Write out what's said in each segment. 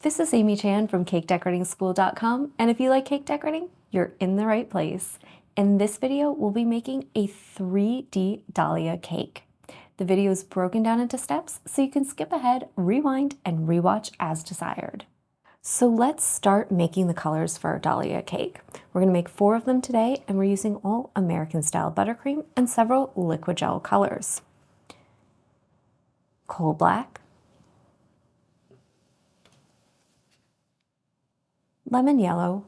This is Amy Chan from CakeDecoratingSchool.com, and if you like cake decorating, you're in the right place. In this video, we'll be making a 3D dahlia cake. The video is broken down into steps, so you can skip ahead, rewind, and rewatch as desired. So let's start making the colors for our dahlia cake. We're going to make 4 of them today, and we're using all American-style buttercream and several liquid gel colors. Coal black, lemon yellow,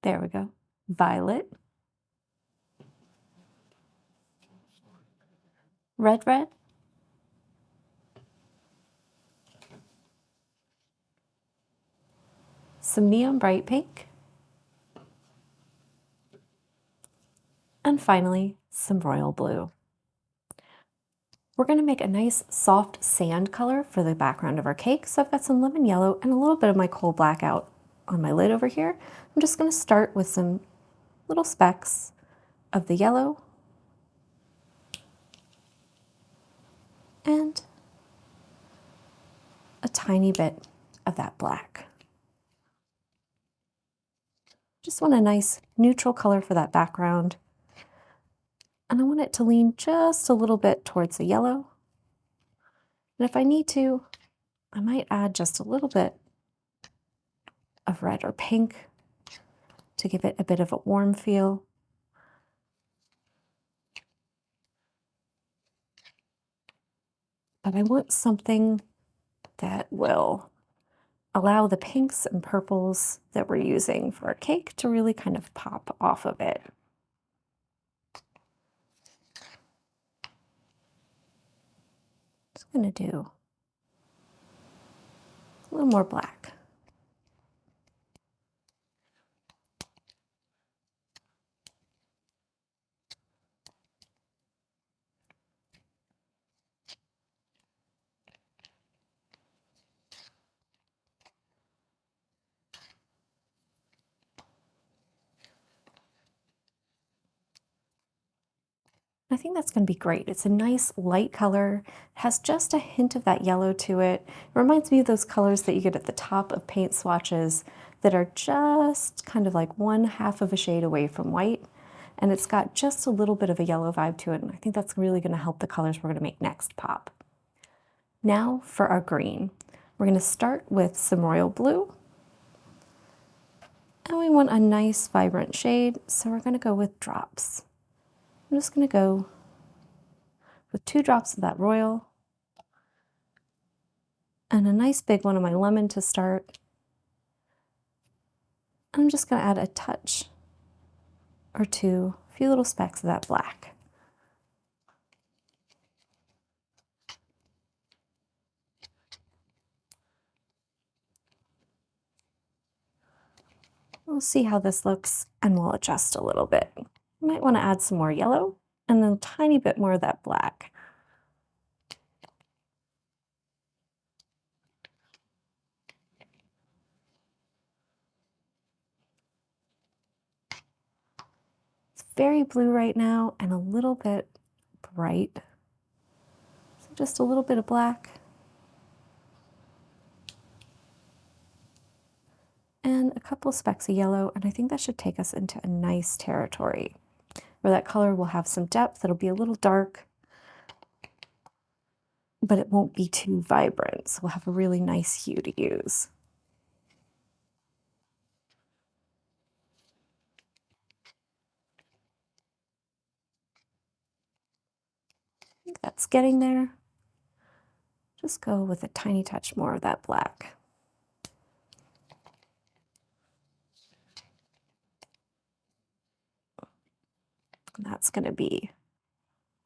there we go, violet, red, some neon bright pink, and finally some royal blue. We're going to make a nice soft sand color for the background of our cake, so I've got some lemon yellow and a little bit of my coal black out on my lid over here. I'm just going to start with some little specks of the yellow and a tiny bit of that black. Just want a nice neutral color for that background. And I want it to lean just a little bit towards the yellow. And if I need to, I might add just a little bit of red or pink to give it a bit of a warm feel. But I want something that will allow the pinks and purples that we're using for our cake to really kind of pop off of it. Just going to do a little more black. I think that's going to be great. It's a nice light color. It has just a hint of that yellow to it. It reminds me of those colors that you get at the top of paint swatches that are just kind of like 1/2 of a shade away from white. And it's got just a little bit of a yellow vibe to it. And I think that's really going to help the colors we're going to make next pop. Now for our green. We're going to start with some royal blue. And we want a nice vibrant shade, so we're going to go with drops. I'm just going to go with 2 drops of that royal and a nice big one of my lemon to start. I'm just going to add a touch or 2, a few little specks of that black. We'll see how this looks and we'll adjust a little bit. You might want to add some more yellow and then a tiny bit more of that black. It's very blue right now and a little bit bright. So just a little bit of black. And a couple of specks of yellow, and I think that should take us into a nice territory where that color will have some depth. It'll be a little dark, but it won't be too vibrant, so we'll have a really nice hue to use. I think that's getting there. Just go with a tiny touch more of that black. And that's going to be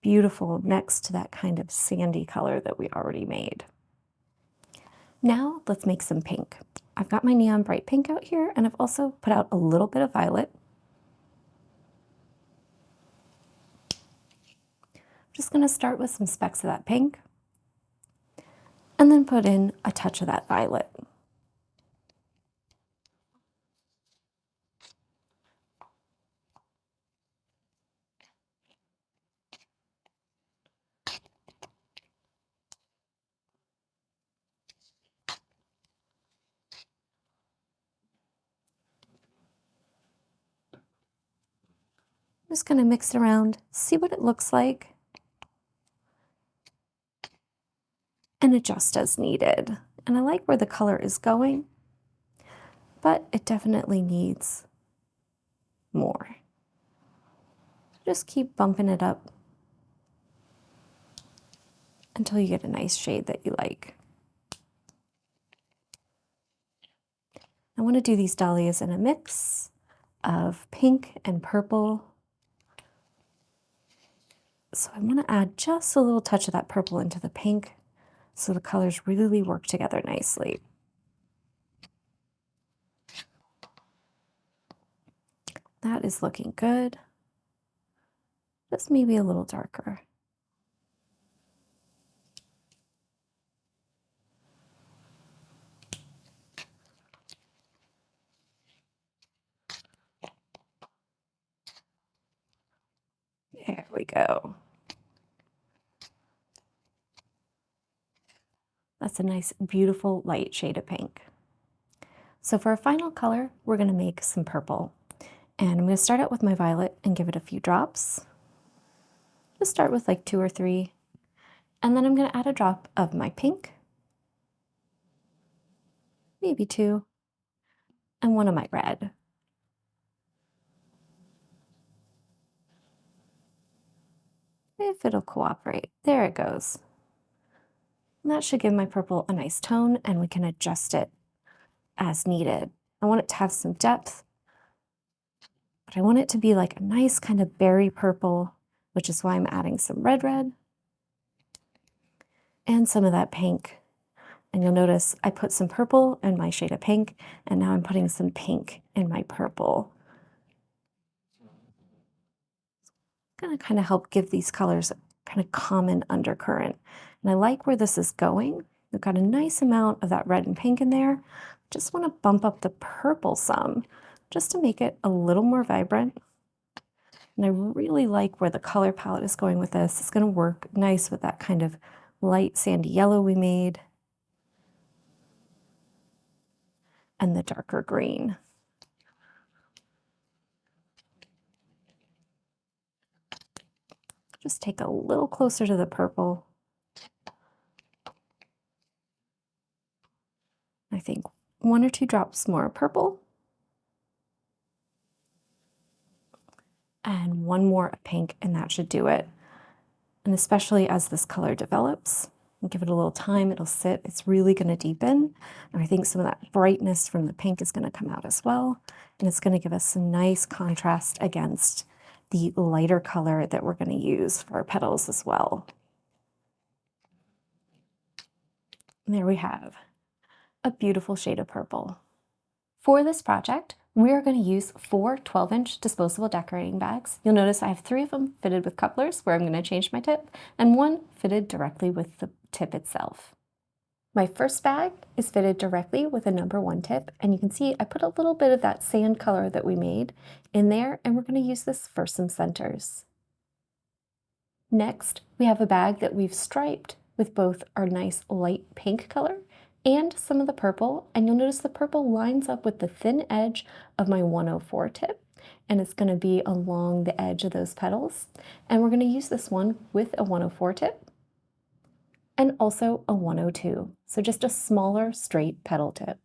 beautiful next to that kind of sandy color that we already made. Now let's make some pink. I've got my neon bright pink out here, and I've also put out a little bit of violet. I'm just going to start with some specks of that pink and then put in a touch of that violet. just going to mix it around, see what it looks like, and adjust as needed. And I like where the color is going, but it definitely needs more. Just keep bumping it up until you get a nice shade that you like. I want to do these dahlias in a mix of pink and purple. So I want to add just a little touch of that purple into the pink so the colors really work together nicely. That is looking good. Just maybe a little darker. There we go. That's a nice, beautiful, light shade of pink. So for our final color, we're going to make some purple. And I'm going to start out with my violet and give it a few drops. Just start with like 2 or 3. And then I'm going to add a drop of my pink, maybe 2, and 1 of my red. If it'll cooperate. There it goes. And that should give my purple a nice tone, and we can adjust it as needed. I want it to have some depth, but I want it to be like a nice kind of berry purple, which is why I'm adding some red and some of that pink. And you'll notice I put some purple in my shade of pink, and now I'm putting some pink in my purple. Gonna kind of help give these colors a kind of common undercurrent. And I like where this is going. We've got a nice amount of that red and pink in there. Just want to bump up the purple some, just to make it a little more vibrant. And I really like where the color palette is going with this. It's going to work nice with that kind of light sandy yellow we made and the darker green. Just take a little closer to the purple. I think 1 or 2 drops more purple. And 1 more pink, and that should do it. And especially as this color develops, give it a little time, it'll sit, it's really going to deepen. And I think some of that brightness from the pink is going to come out as well. And it's going to give us some nice contrast against the lighter color that we're going to use for our petals as well. And there we have a beautiful shade of purple. For this project, we are going to use 4 12-inch disposable decorating bags. You'll notice I have 3 of them fitted with couplers where I'm going to change my tip, and 1 fitted directly with the tip itself. My first bag is fitted directly with a number 1 tip, and you can see I put a little bit of that sand color that we made in there, and we're going to use this for some centers. Next, we have a bag that we've striped with both our nice light pink color and some of the purple, and you'll notice the purple lines up with the thin edge of my 104 tip, and it's going to be along the edge of those petals. And we're going to use this one with a 104 tip and also a 102, so just a smaller straight petal tip.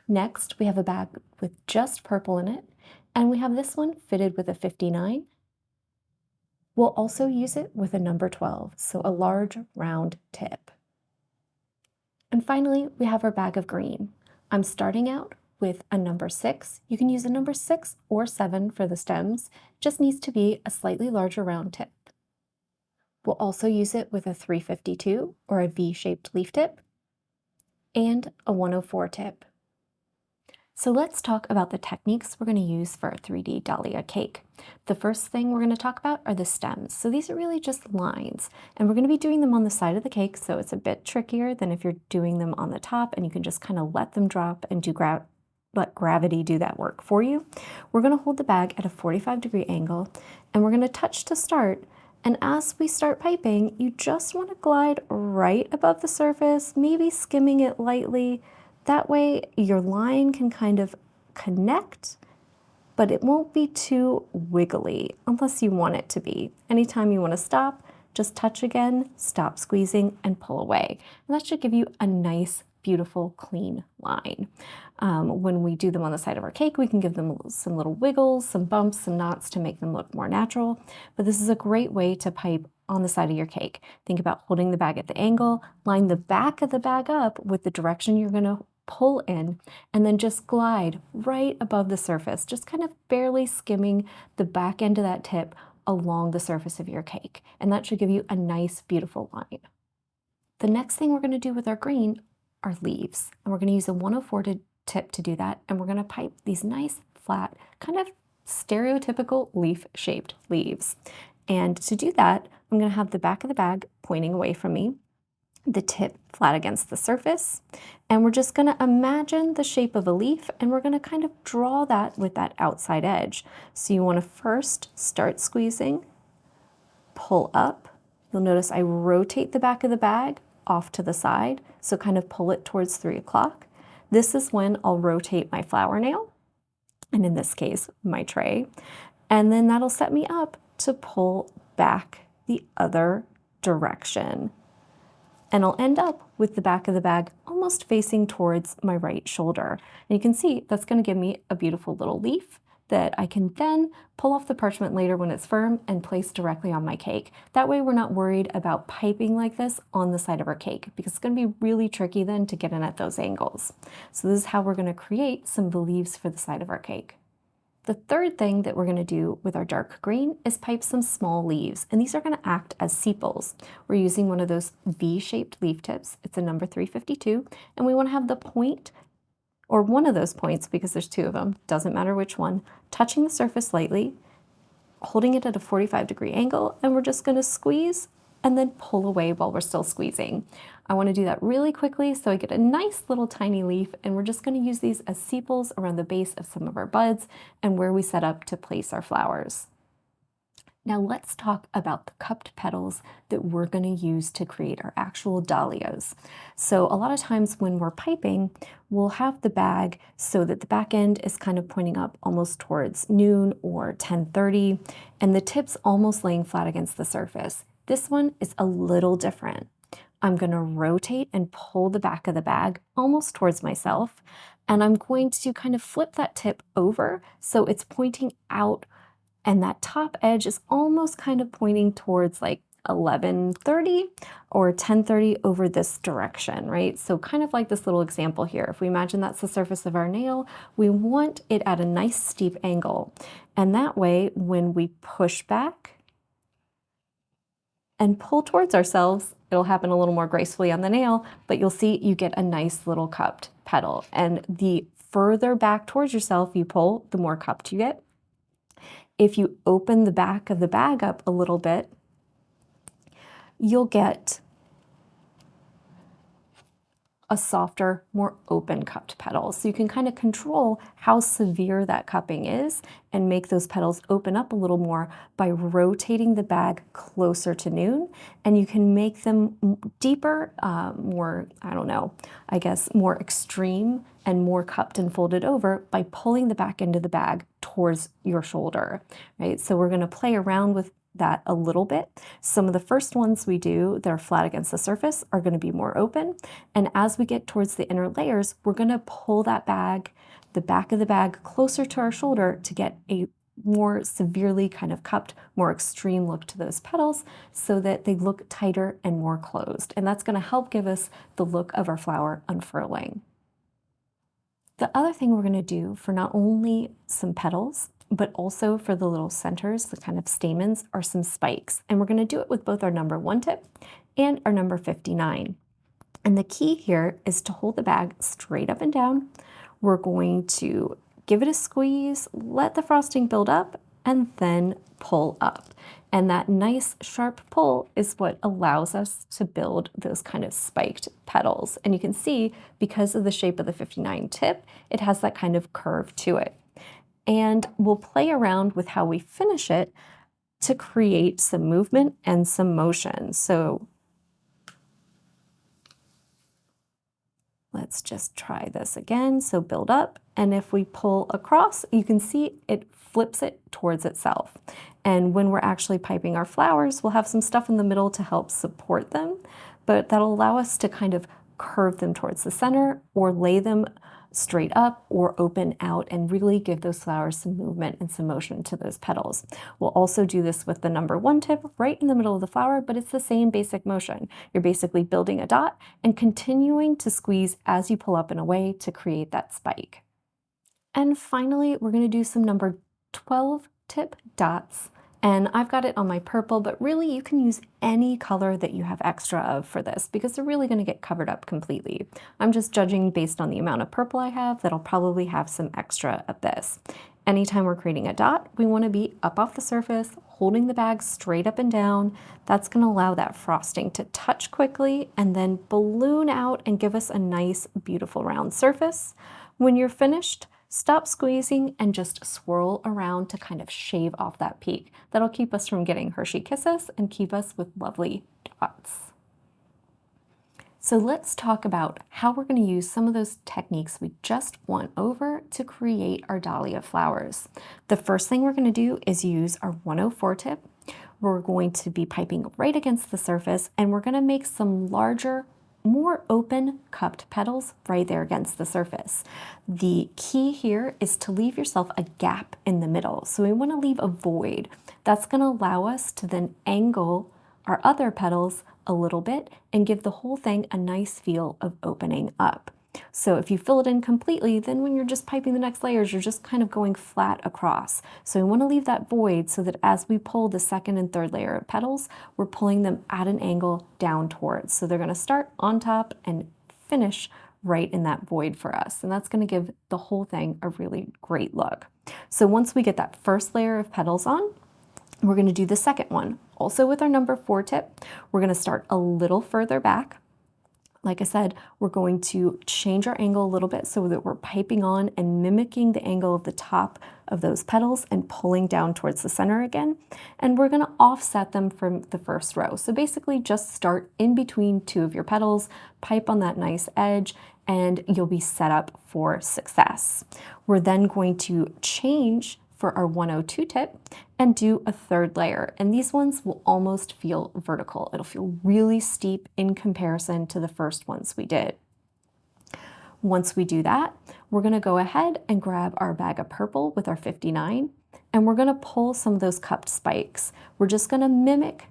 Next, we have a bag with just purple in it, and we have this one fitted with a 59. We'll also use it with a number 12, so a large round tip. And finally, we have our bag of green. I'm starting out with a number 6. You can use a number 6 or 7 for the stems. It just needs to be a slightly larger round tip. We'll also use it with a 352 or a V-shaped leaf tip and a 104 tip. So let's talk about the techniques we're going to use for a 3D dahlia cake. The first thing we're going to talk about are the stems. So these are really just lines, and we're going to be doing them on the side of the cake, so it's a bit trickier than if you're doing them on the top and you can just kind of let them drop and let gravity do that work for you. We're going to hold the bag at a 45-degree angle, and we're going to touch to start. And as we start piping, you just want to glide right above the surface, maybe skimming it lightly. That way your line can kind of connect but it won't be too wiggly unless you want it to be. Anytime you want to stop, just touch again, stop squeezing, and pull away. And that should give you a nice, beautiful, clean line. When we do them on the side of our cake, we can give them some little wiggles, some bumps, some knots to make them look more natural. But this is a great way to pipe on the side of your cake. Think about holding the bag at the angle, line the back of the bag up with the direction you're going to pull in, and then just glide right above the surface, just kind of barely skimming the back end of that tip along the surface of your cake. And that should give you a nice, beautiful line. The next thing we're going to do with our green are leaves. And we're going to use a 104 tip to do that. And we're going to pipe these nice, flat, kind of stereotypical leaf-shaped leaves. And to do that, I'm going to have the back of the bag pointing away from me, the tip flat against the surface, and we're just going to imagine the shape of a leaf, and we're going to kind of draw that with that outside edge. So you want to first start squeezing, pull up. You'll notice I rotate the back of the bag off to the side, so kind of pull it towards 3 o'clock. This is when I'll rotate my flower nail, and in this case, my tray, and then that'll set me up to pull back the other direction. And I'll end up with the back of the bag almost facing towards my right shoulder. And you can see that's going to give me a beautiful little leaf that I can then pull off the parchment later when it's firm and place directly on my cake. That way we're not worried about piping like this on the side of our cake, because it's going to be really tricky then to get in at those angles. So this is how we're going to create some of the leaves for the side of our cake. The third thing that we're going to do with our dark green is pipe some small leaves, and these are going to act as sepals. We're using one of those V-shaped leaf tips. It's a number 352, and we want to have the point, or one of those points, because there's two of them, doesn't matter which one, touching the surface lightly, holding it at a 45-degree angle, and we're just going to squeeze and then pull away while we're still squeezing. I want to do that really quickly so I get a nice little tiny leaf, and we're just going to use these as sepals around the base of some of our buds and where we set up to place our flowers. Now let's talk about the cupped petals that we're going to use to create our actual dahlias. So a lot of times when we're piping, we'll have the bag so that the back end is kind of pointing up almost towards noon or 10:30, and the tip's almost laying flat against the surface. This one is a little different. I'm going to rotate and pull the back of the bag almost towards myself, and I'm going to kind of flip that tip over so it's pointing out, and that top edge is almost kind of pointing towards like 11:30 or 10:30 over this direction, right? So kind of like this little example here. If we imagine that's the surface of our nail, we want it at a nice steep angle. And that way, when we push back and pull towards ourselves, it'll happen a little more gracefully on the nail, but you'll see you get a nice little cupped petal. And the further back towards yourself you pull, the more cupped you get. If you open the back of the bag up a little bit, you'll get a softer, more open cupped petal. So you can kind of control how severe that cupping is and make those petals open up a little more by rotating the bag closer to noon. And you can make them deeper, more, I don't know, I guess more extreme and more cupped and folded over by pulling the back end of the bag towards your shoulder, right? So we're going to play around with that a little bit. Some of the first ones we do that are flat against the surface are going to be more open. And as we get towards the inner layers, we're going to pull that bag, the back of the bag, closer to our shoulder to get a more severely kind of cupped, more extreme look to those petals so that they look tighter and more closed. And that's going to help give us the look of our flower unfurling. The other thing we're going to do for not only some petals, but also for the little centers, the kind of stamens, are some spikes. And we're going to do it with both our number 1 tip and our number 59. And the key here is to hold the bag straight up and down. We're going to give it a squeeze, let the frosting build up, and then pull up. And that nice sharp pull is what allows us to build those kind of spiked petals. And you can see, because of the shape of the 59 tip, it has that kind of curve to it. And we'll play around with how we finish it to create some movement and some motion. So Let's just try this again. So build up, and if we pull across, you can see it flips it towards itself. And when we're actually piping our flowers, we'll have some stuff in the middle to help support them, but that'll allow us to kind of curve them towards the center or lay them straight up or open out and really give those flowers some movement and some motion to those petals. We'll also do this with the number 1 tip right in the middle of the flower, but it's the same basic motion. You're basically building a dot and continuing to squeeze as you pull up and away to create that spike. And finally, we're going to do some number 12 tip dots. And I've got it on my purple, but really you can use any color that you have extra of for this because they're really going to get covered up completely. I'm just judging based on the amount of purple I have that I'll probably have some extra of this. Anytime we're creating a dot, we want to be up off the surface, holding the bag straight up and down. That's going to allow that frosting to touch quickly and then balloon out and give us a nice, beautiful round surface. When you're finished, stop squeezing and just swirl around to kind of shave off that peak. That'll keep us from getting Hershey Kisses and keep us with lovely dots. So let's talk about how we're going to use some of those techniques we just went over to create our dahlia flowers. The first thing we're going to do is use our 104 tip. We're going to be piping right against the surface, and we're going to make some larger, more open cupped petals right there against the surface. The key here is to leave yourself a gap in the middle. So we want to leave a void. That's going to allow us to then angle our other petals a little bit and give the whole thing a nice feel of opening up. So if you fill it in completely, then when you're just piping the next layers, you're just kind of going flat across. So we want to leave that void so that as we pull the second and third layer of petals, we're pulling them at an angle down towards. So they're going to start on top and finish right in that void for us. And that's going to give the whole thing a really great look. So once we get that first layer of petals on, we're going to do the second one. Also with our number 4 tip, we're going to start a little further back. Like I said, we're going to change our angle a little bit so that we're piping on and mimicking the angle of the top of those petals and pulling down towards the center again. And we're going to offset them from the first row. So basically just start in between 2 of your petals, pipe on that nice edge, and you'll be set up for success. We're then going to change for our 102 tip and do a third layer. And these ones will almost feel vertical. It'll feel really steep in comparison to the first ones we did. Once we do that, we're going to go ahead and grab our bag of purple with our 59, and we're going to pull some of those cupped spikes. We're just going to mimic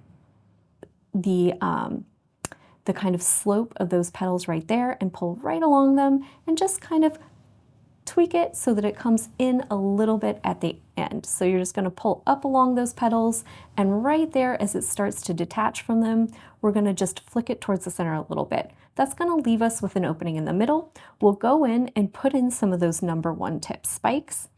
the kind of slope of those petals right there and pull right along them and just kind of tweak it so that it comes in a little bit at the end. So you're just going to pull up along those petals, and right there as it starts to detach from them, we're going to just flick it towards the center a little bit. That's going to leave us with an opening in the middle. We'll go in and put in some of those number 1 tip spikes.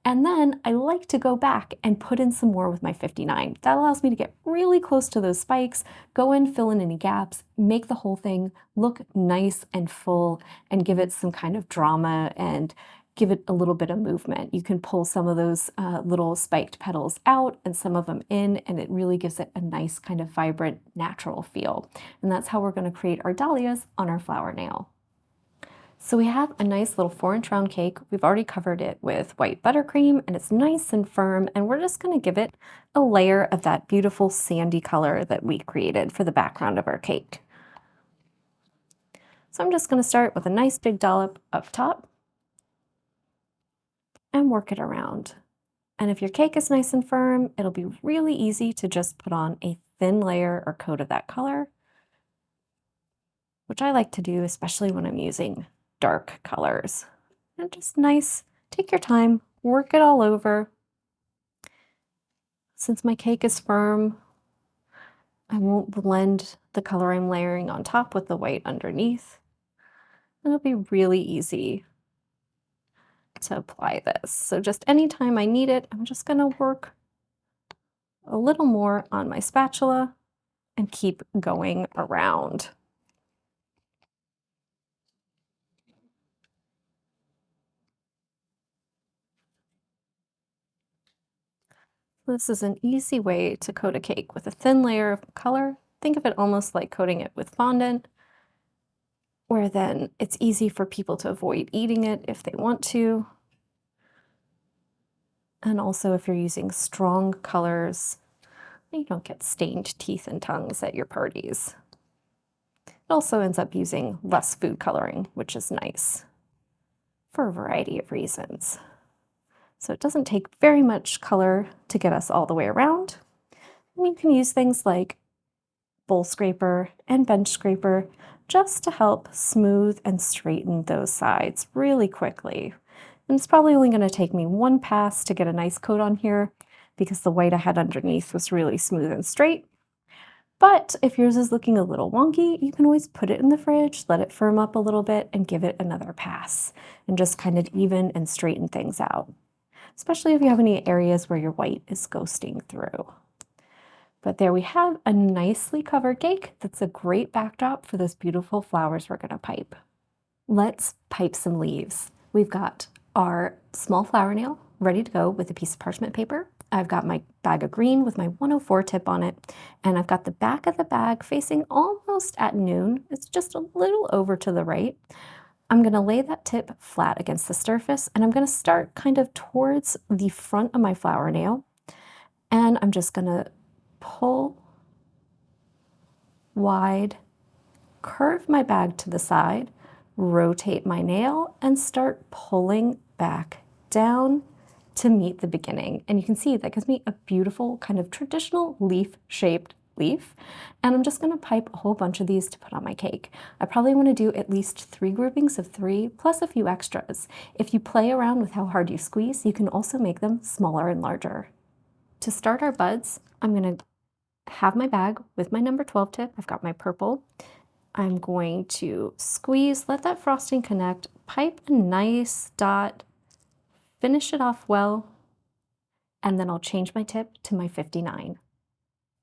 And then I like to go back and put in some more with my 59. That allows me to get really close to those spikes, go in, fill in any gaps, make the whole thing look nice and full, and give it some kind of drama and give it a little bit of movement. You can pull some of those little spiked petals out and some of them in, and it really gives it a nice kind of vibrant, natural feel. And that's how we're going to create our dahlias on our flower nail. So we have a nice little 4-inch round cake. We've already covered it with white buttercream, and it's nice and firm, and we're just going to give it a layer of that beautiful sandy color that we created for the background of our cake. So I'm just going to start with a nice big dollop up top and work it around. And if your cake is nice and firm, it'll be really easy to just put on a thin layer or coat of that color, which I like to do, especially when I'm using dark colors. And just nice, take your time, work it all over. Since my cake is firm, I won't blend the color I'm layering on top with the white underneath. It'll be really easy to apply this. So just anytime I need it, I'm just gonna work a little more on my spatula and keep going around. This is an easy way to coat a cake with a thin layer of color. Think of it almost like coating it with fondant, where then it's easy for people to avoid eating it if they want to. And also if you're using strong colors, you don't get stained teeth and tongues at your parties. It also ends up using less food coloring, which is nice for a variety of reasons. So it doesn't take very much color to get us all the way around. And you can use things like bowl scraper and bench scraper just to help smooth and straighten those sides really quickly. And it's probably only going to take me one pass to get a nice coat on here because the white I had underneath was really smooth and straight. But if yours is looking a little wonky, you can always put it in the fridge, let it firm up a little bit, and give it another pass and just kind of even and straighten things out, especially if you have any areas where your white is ghosting through. But there we have a nicely covered cake that's a great backdrop for those beautiful flowers we're going to pipe. Let's pipe some leaves. We've got our small flower nail ready to go with a piece of parchment paper. I've got my bag of green with my 104 tip on it, and I've got the back of the bag facing almost at noon. It's just a little over to the right. I'm going to lay that tip flat against the surface, and I'm going to start kind of towards the front of my flower nail, and I'm just going to pull wide, curve my bag to the side, rotate my nail, and start pulling back down to meet the beginning. And you can see that gives me a beautiful kind of traditional leaf-shaped leaf. And I'm just going to pipe a whole bunch of these to put on my cake. I probably want to do at least 3 groupings of 3 plus a few extras. If you play around with how hard you squeeze, you can also make them smaller and larger. To start our buds, I'm going to have my bag with my number 12 tip. I've got my purple. I'm going to squeeze, let that frosting connect, pipe a nice dot, finish it off well, and then I'll change my tip to my 59.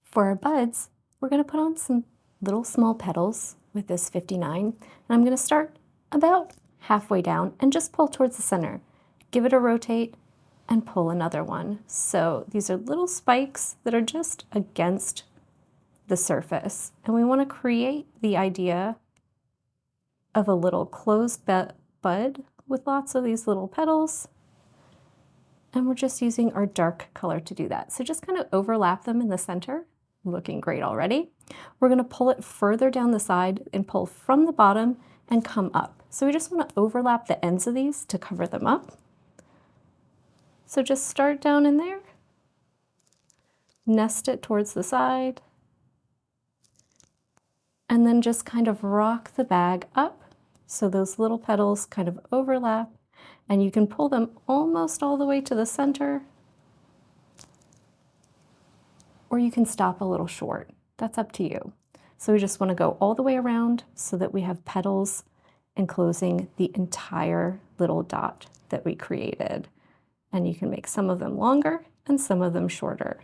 For our buds, we're going to put on some little small petals with this 59, and I'm going to start about halfway down and just pull towards the center. Give it a rotate and pull another one. So these are little spikes that are just against the surface, and we want to create the idea of a little closed bud with lots of these little petals. And we're just using our dark color to do that. So just kind of overlap them in the center, looking great already. We're going to pull it further down the side and pull from the bottom and come up. So we just want to overlap the ends of these to cover them up. So just start down in there, nest it towards the side, and then just kind of rock the bag up so those little petals kind of overlap. And you can pull them almost all the way to the center, or you can stop a little short. That's up to you. So we just want to go all the way around so that we have petals enclosing the entire little dot that we created. And you can make some of them longer and some of them shorter.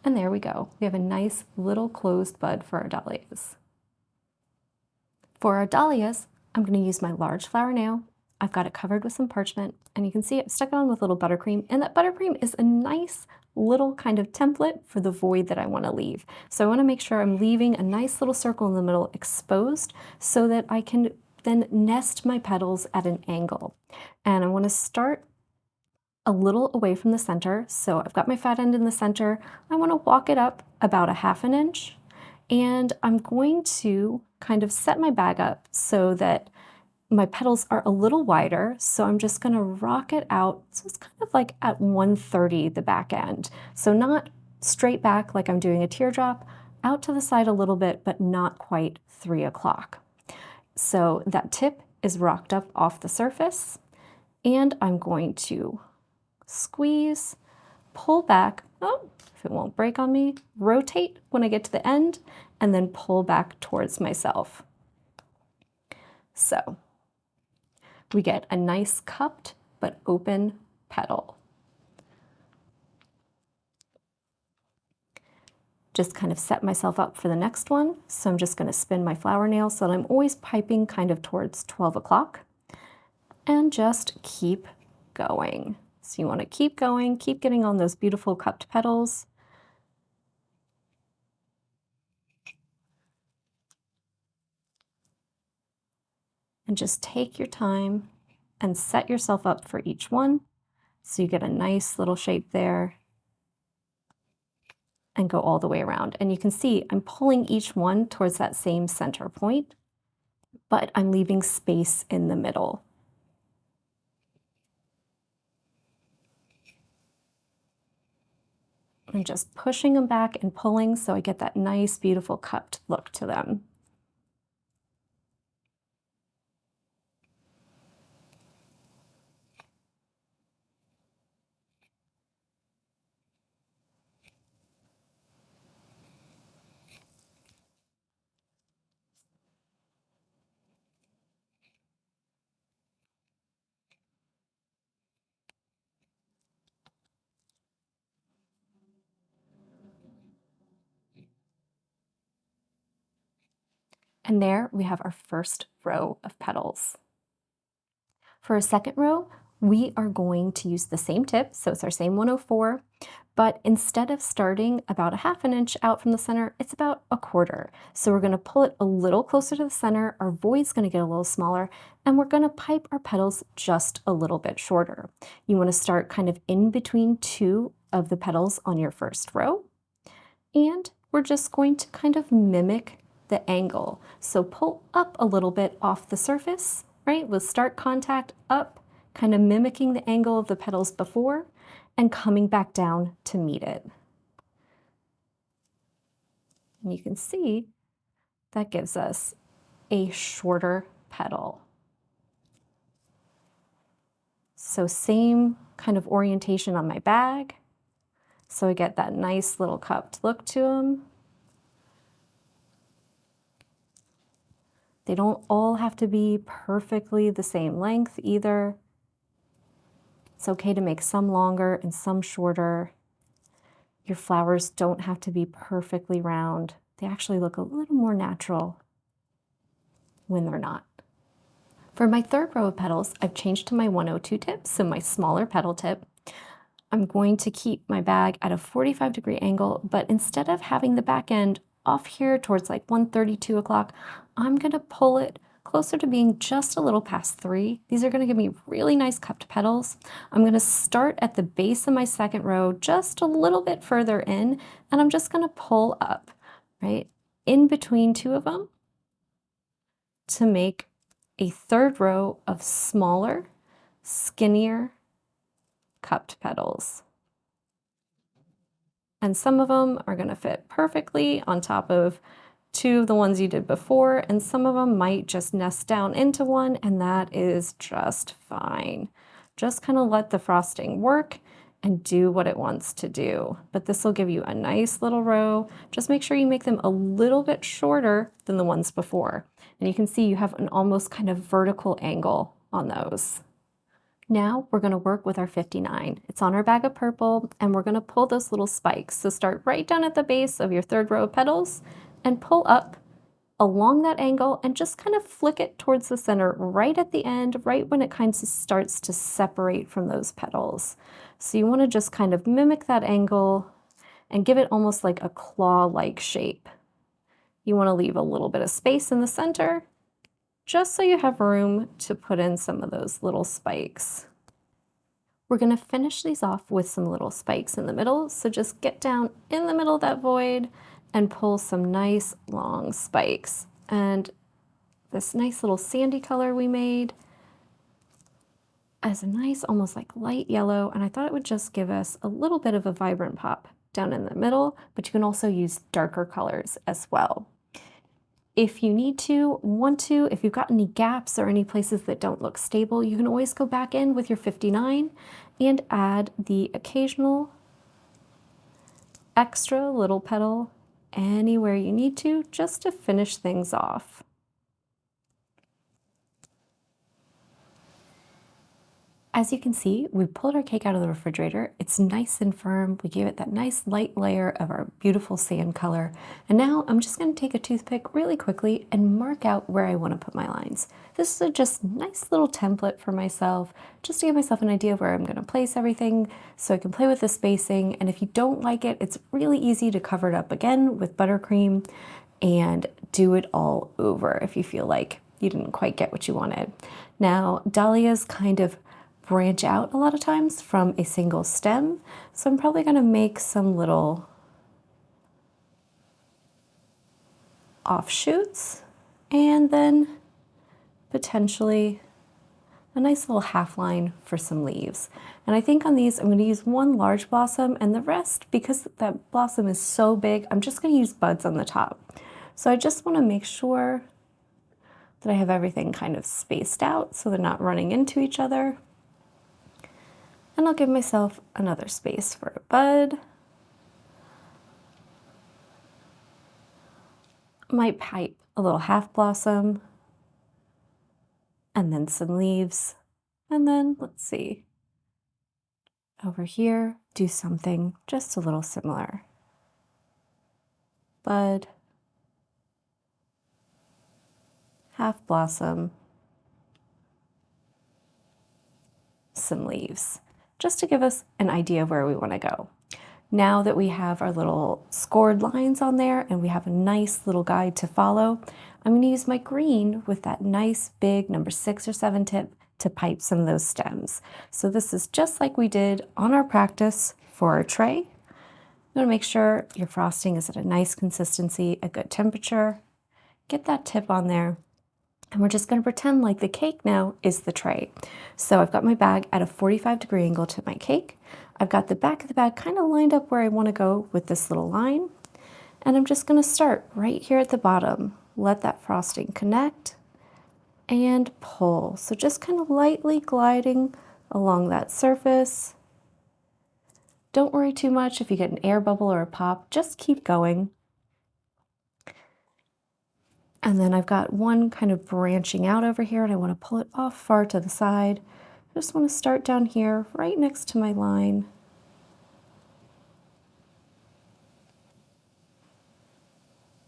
And there we go. We have a nice little closed bud for our dahlias. For our dahlias, I'm going to use my large flower nail. I've got it covered with some parchment, and you can see I've stuck it on with a little buttercream, and that buttercream is a nice little kind of template for the void that I want to leave. So I want to make sure I'm leaving a nice little circle in the middle exposed so that I can then nest my petals at an angle. And I want to start a little away from the center. So I've got my fat end in the center. I want to walk it up about a ½ inch, and I'm going to kind of set my bag up so that my petals are a little wider. So I'm just going to rock it out. So it's kind of like at 130 the back end. So not straight back like I'm doing a teardrop, out to the side a little bit, but not quite 3 o'clock. So that tip is rocked up off the surface, and I'm going to squeeze, pull back, oh, if it won't break on me, rotate when I get to the end, and then pull back towards myself. So we get a nice cupped but open petal. Just kind of set myself up for the next one. So I'm just going to spin my flower nail so that I'm always piping kind of towards 12 o'clock, and just keep going. So you want to keep going, keep getting on those beautiful cupped petals. And just take your time and set yourself up for each one. So you get a nice little shape there and go all the way around. And you can see I'm pulling each one towards that same center point, but I'm leaving space in the middle. I'm just pushing them back and pulling so I get that nice, beautiful cupped look to them. And there we have our first row of petals. For our second row, we are going to use the same tip, so it's our same 104, but instead of starting about a half an inch out from the center, it's about a quarter. So we're gonna pull it a little closer to the center, our void's gonna get a little smaller, and we're gonna pipe our petals just a little bit shorter. You wanna start kind of in between two of the petals on your first row, and we're just going to kind of mimic the angle. So pull up a little bit off the surface, right? With start contact up, kind of mimicking the angle of the petals before and coming back down to meet it. And you can see that gives us a shorter petal. So same kind of orientation on my bag. So I get that nice little cupped look to them. They don't all have to be perfectly the same length either. It's okay to make some longer and some shorter. Your flowers don't have to be perfectly round. They actually look a little more natural when they're not. For my third row of petals, I've changed to my 102 tip, so my smaller petal tip. I'm going to keep my bag at a 45-degree angle, but instead of having the back end off here towards like 1:32 o'clock, I'm gonna pull it closer to being just a little past 3. These are gonna give me really nice cupped petals. I'm gonna start at the base of my second row, just a little bit further in, and I'm just gonna pull up, right, in between two of them to make a third row of smaller, skinnier cupped petals. And some of them are gonna fit perfectly on top of two of the ones you did before, and some of them might just nest down into one, and that is just fine. Just kind of let the frosting work and do what it wants to do. But this will give you a nice little row. Just make sure you make them a little bit shorter than the ones before. And you can see you have an almost kind of vertical angle on those. Now we're gonna work with our 59. It's on our bag of purple, and we're gonna pull those little spikes. So start right down at the base of your third row of petals and pull up along that angle and just kind of flick it towards the center right at the end, right when it kind of starts to separate from those petals. So you wanna just kind of mimic that angle and give it almost like a claw-like shape. You wanna leave a little bit of space in the center just so you have room to put in some of those little spikes. We're gonna finish these off with some little spikes in the middle, so just get down in the middle of that void and pull some nice long spikes. And this nice little sandy color we made is a nice, almost like light yellow, and I thought it would just give us a little bit of a vibrant pop down in the middle, but you can also use darker colors as well. If you need to, want to, if you've got any gaps or any places that don't look stable, you can always go back in with your 59 and add the occasional extra little petal anywhere you need to, just to finish things off. as you can see, we pulled our cake out of the refrigerator. It's nice and firm. We gave it that nice light layer of our beautiful sand color. And now I'm just going to take a toothpick really quickly and mark out where I want to put my lines. This is a just nice little template for myself, just to give myself an idea of where I'm going to place everything so I can play with the spacing. And if you don't like it, it's really easy to cover it up again with buttercream and do it all over if you feel like you didn't quite get what you wanted. Now, dahlias kind of branch out a lot of times from a single stem, so I'm probably going to make some little offshoots and then potentially a nice little half line for some leaves. And I think on these I'm going to use one large blossom, and the rest, because that blossom is so big, I'm just going to use buds on the top. So I just want to make sure that I have everything kind of spaced out so they're not running into each other. And I'll give myself another space for a bud. Might pipe a little half blossom, and then some leaves. And then, let's see, over here, do something just a little similar. Bud, half blossom, some leaves, just to give us an idea of where we want to go. Now that we have our little scored lines on there and we have a nice little guide to follow, I'm going to use my green with that nice big number 6 or 7 tip to pipe some of those stems. So this is just like we did on our practice for our tray. You want to make sure your frosting is at a nice consistency, a good temperature. Get that tip on there. And we're just going to pretend like the cake now is the tray. So I've got my bag at a 45-degree angle to my cake. I've got the back of the bag kind of lined up where I want to go with this little line. And I'm just going to start right here at the bottom. Let that frosting connect and pull. So just kind of lightly gliding along that surface. Don't worry too much if you get an air bubble or a pop. Just keep going. And then I've got one kind of branching out over here, and I want to pull it off far to the side. I just want to start down here right next to my line.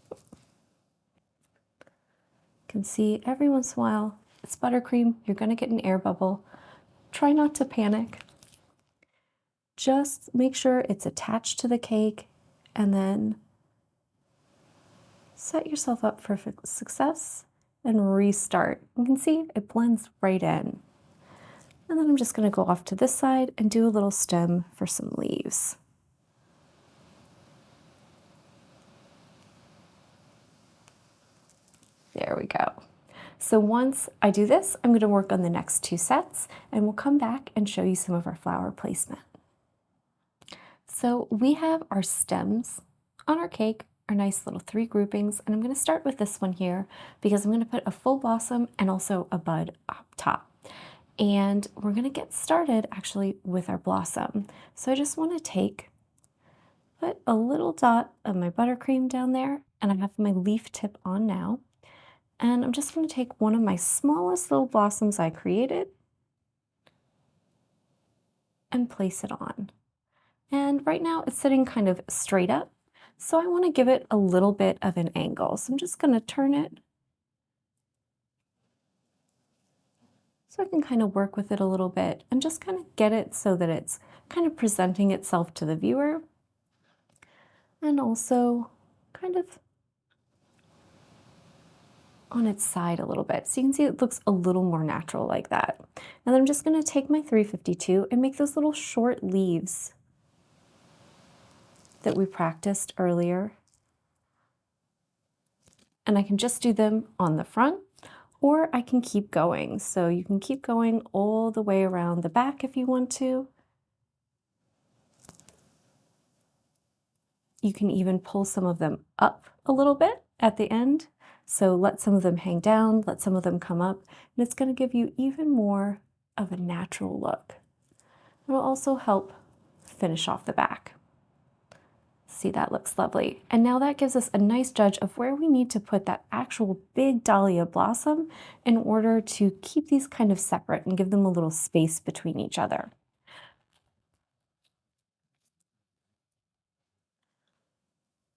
You can see every once in a while, it's buttercream, you're going to get an air bubble. Try not to panic. Just make sure it's attached to the cake, and then set yourself up for success and restart. You can see it blends right in. And then I'm just going to go off to this side and do a little stem for some leaves. There we go. So once I do this, I'm going to work on the next 2 sets, and we'll come back and show you some of our flower placement. So we have our stems on our cake, our nice little 3 groupings, and I'm going to start with this one here because I'm going to put a full blossom and also a bud up top. And we're going to get started actually with our blossom. So I just want to put a little dot of my buttercream down there, and I have my leaf tip on now. And I'm just going to take one of my smallest little blossoms I created and place it on. And right now it's sitting kind of straight up, so I want to give it a little bit of an angle. So I'm just going to turn it so I can kind of work with it a little bit and just kind of get it so that it's kind of presenting itself to the viewer, and also kind of on its side a little bit. So you can see it looks a little more natural like that. And then I'm just going to take my 352 and make those little short leaves that we practiced earlier. And I can just do them on the front, or I can keep going. So you can keep going all the way around the back if you want to. You can even pull some of them up a little bit at the end. So let some of them hang down, let some of them come up, and it's going to give you even more of a natural look. It will also help finish off the back. See, that looks lovely. And now that gives us a nice judge of where we need to put that actual big dahlia blossom in order to keep these kind of separate and give them a little space between each other.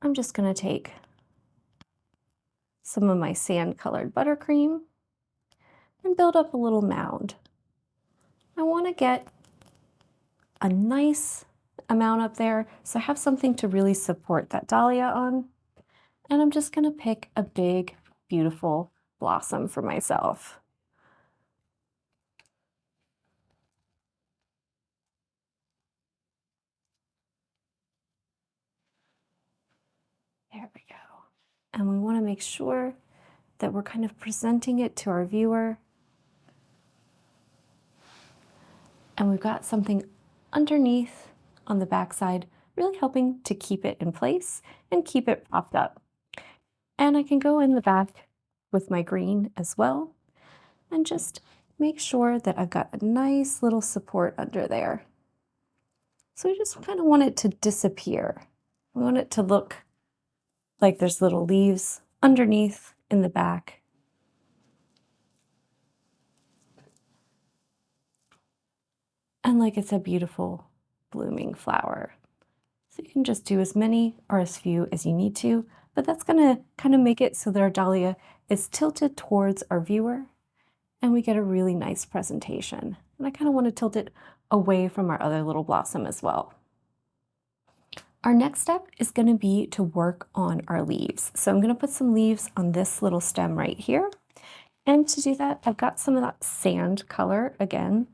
I'm just going to take some of my sand colored buttercream and build up a little mound. I want to get a nice amount up there so I have something to really support that dahlia on. And I'm just going to pick a big, beautiful blossom for myself. There we go. And we want to make sure that we're kind of presenting it to our viewer. And we've got something underneath on the backside, really helping to keep it in place and keep it propped up. And I can go in the back with my green as well and just make sure that I've got a nice little support under there. So we just kind of want it to disappear. We want it to look like there's little leaves underneath in the back. And like it's a beautiful blooming flower. So you can just do as many or as few as you need to, but that's gonna kind of make it so that our dahlia is tilted towards our viewer and we get a really nice presentation. And I kind of want to tilt it away from our other little blossom as well. Our next step is going to be to work on our leaves. So I'm going to put some leaves on this little stem right here. And to do that, I've got some of that sand color again.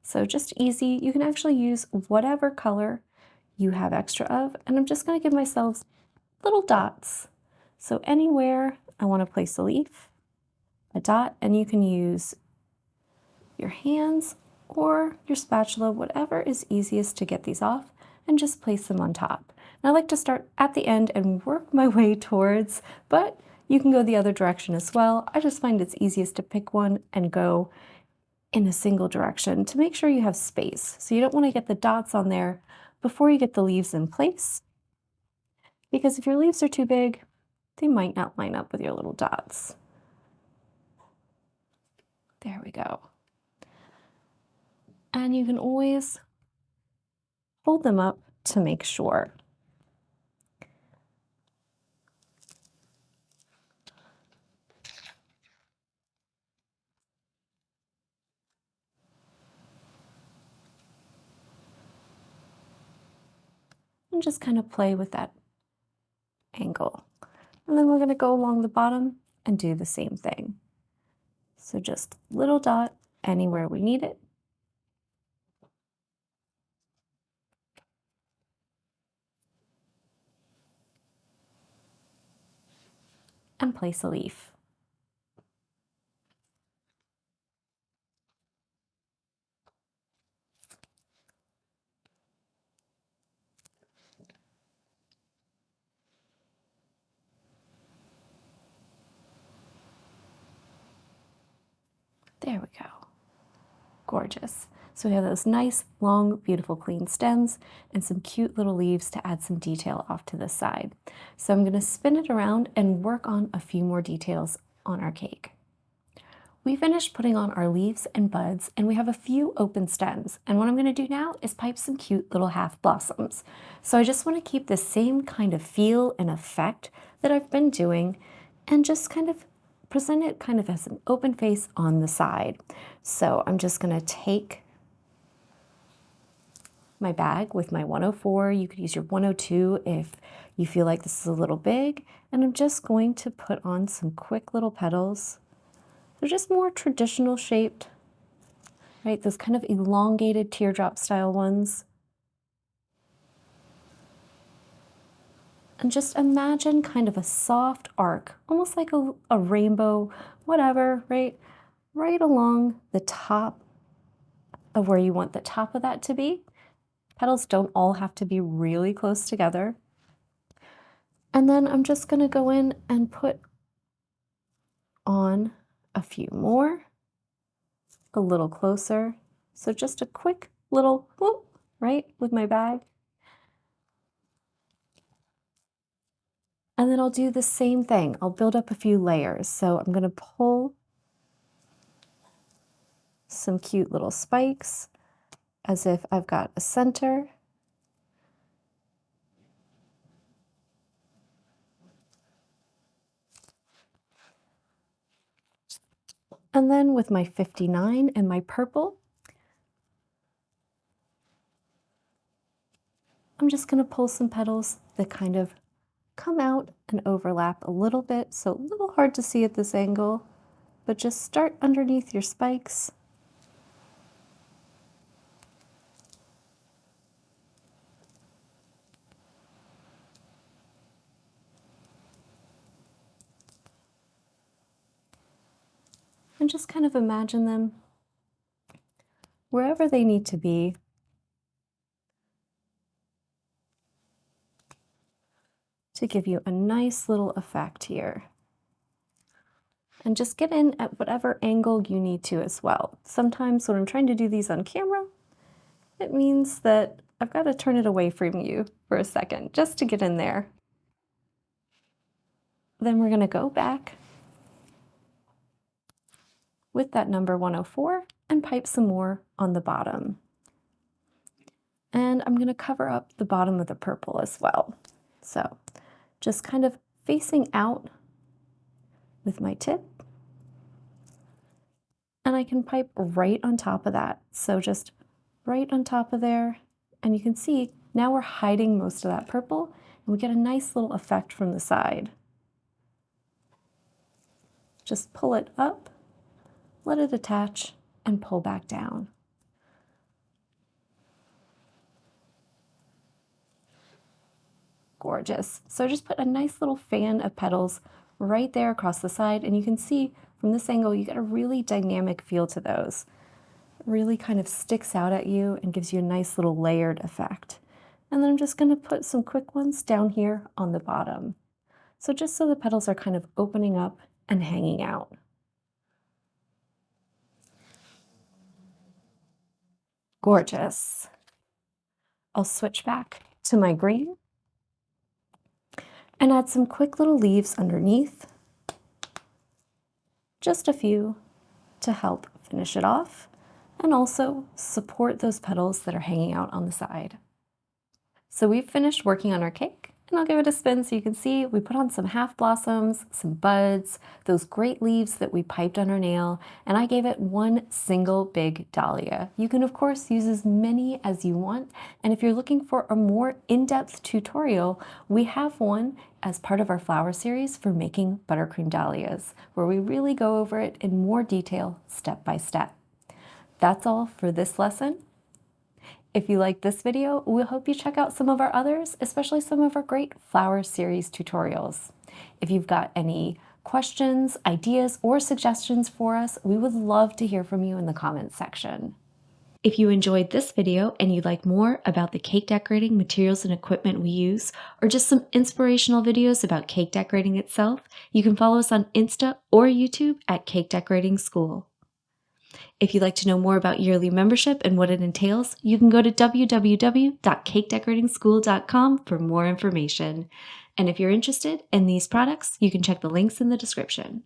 So just easy. You can actually use whatever color you have extra of. And I'm just going to give myself little dots. So anywhere I want to place a leaf, a dot, and you can use your hands or your spatula, whatever is easiest to get these off, and just place them on top. And I like to start at the end and work my way towards, but you can go the other direction as well. I just find it's easiest to pick one and go in a single direction to make sure you have space. So you don't want to get the dots on there before you get the leaves in place, because if your leaves are too big, they might not line up with your little dots. There we go. And you can always hold them up to make sure. And just kind of play with that angle. And then we're going to go along the bottom and do the same thing. So just little dot anywhere we need it. And place a leaf. There we go. Gorgeous. So we have those nice, long, beautiful, clean stems and some cute little leaves to add some detail off to the side. So I'm going to spin it around and work on a few more details on our cake. We finished putting on our leaves and buds, and we have a few open stems. And what I'm going to do now is pipe some cute little half blossoms. So I just want to keep the same kind of feel and effect that I've been doing and just kind of present it kind of as an open face on the side. So I'm just going to take my bag with my 104. You could use your 102 if you feel like this is a little big. And I'm just going to put on some quick little petals. They're just more traditional shaped, right? Those kind of elongated teardrop style ones. And just imagine kind of a soft arc, almost like a rainbow, whatever, right? Right along the top of where you want the top of that to be. Petals don't all have to be really close together. And then I'm just going to go in and put on a few more, a little closer. So just a quick little whoop, right, with my bag. And then I'll do the same thing. I'll build up a few layers. So I'm going to pull some cute little spikes as if I've got a center. And then with my 59 and my purple, I'm just going to pull some petals that kind of come out and overlap a little bit, so a little hard to see at this angle, but just start underneath your spikes. And just kind of imagine them wherever they need to be. To give you a nice little effect here. And just get in at whatever angle you need to as well. Sometimes when I'm trying to do these on camera, it means that I've got to turn it away from you for a second just to get in there. Then we're going to go back with that number 104 and pipe some more on the bottom. And I'm going to cover up the bottom of the purple as well. So just kind of facing out with my tip. And I can pipe right on top of that. So just right on top of there. And you can see now we're hiding most of that purple and we get a nice little effect from the side. Just pull it up, let it attach, and pull back down. Gorgeous. So just put a nice little fan of petals right there across the side, and you can see from this angle you get a really dynamic feel to those. It really kind of sticks out at you and gives you a nice little layered effect. And then I'm just going to put some quick ones down here on the bottom. So just so the petals are kind of opening up and hanging out. Gorgeous. I'll switch back to my green and add some quick little leaves underneath. Just a few to help finish it off and also support those petals that are hanging out on the side. So we've finished working on our cake, and I'll give it a spin so you can see we put on some half blossoms, some buds, those great leaves that we piped on our nail, and I gave it one single big dahlia. You can of course use as many as you want, and if you're looking for a more in-depth tutorial, we have one as part of our flower series for making buttercream dahlias, where we really go over it in more detail step by step. That's all for this lesson. If you like this video, we hope you check out some of our others, especially some of our great flower series tutorials. If you've got any questions, ideas, or suggestions for us, we would love to hear from you in the comments section. If you enjoyed this video and you'd like more about the cake decorating materials and equipment we use, or just some inspirational videos about cake decorating itself, you can follow us on Insta or YouTube at Cake Decorating School. If you'd like to know more about yearly membership and what it entails, you can go to www.cakedecoratingschool.com for more information. And if you're interested in these products, you can check the links in the description.